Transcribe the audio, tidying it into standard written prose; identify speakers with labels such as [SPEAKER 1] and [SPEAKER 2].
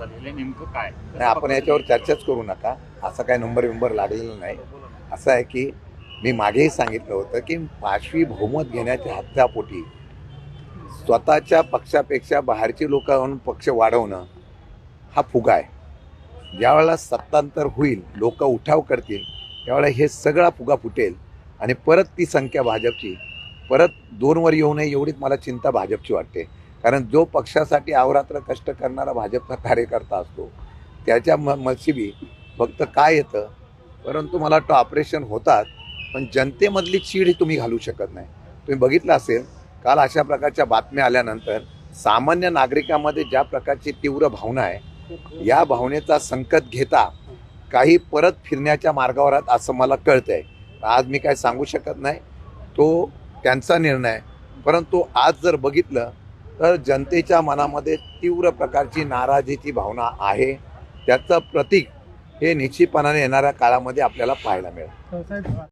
[SPEAKER 1] झालेलं आहे, नेमकं काय?
[SPEAKER 2] नाही, आपण याच्यावर चर्चाच करू नका. असं काय नंबर लागलेला नाही. असं आहे की मी मागेही सांगितलं होतं की 5वी बहुमत घेण्याच्या हत्यापोटी स्वतःच्या पक्षापेक्षा बाहेरची लोक आणून पक्ष वाढवणं हा फुगा आहे. ज्यावेळेला सत्तांतर होईल, लोक उठाव करतील, त्यावेळेला हे सगळा फुगा फुटेल आणि परत ती संख्या भाजपची परत 2वर येऊ नये एवढीच मला चिंता भाजपची वाटते. कारण जो पक्षासाठी अहोरात्र कष्ट करणारा भाजपचा कार्यकर्ता असतो त्याच्या नशिबी फक्त काय येतं, परंतु मला वाटतं ऑपरेशन होतात, पण जनतेमधली चीड ही तुम्ही घालू शकत नाही. तुम्ही बघितलं असेल काल अशा प्रकारच्या बातम्या आल्यानंतर सामान्य नागरिकांमध्ये ज्या प्रकारची तीव्र भावना आहे, या भावनेचा संकट घेता काही परत फिरण्याच्या मार्गावर आहेत असं मला कळतंय. आज मी काय सांगू शकत नाही, तो त्यांचा निर्णय. परंतु आज जर बघितलं तर जनतेच्या मनामध्ये तीव्र प्रकारची नाराजीची भावना आहे. त्याचं प्रतीक हे निश्चितपणाने येणाऱ्या काळामध्ये आपल्याला पाहायला मिळेल.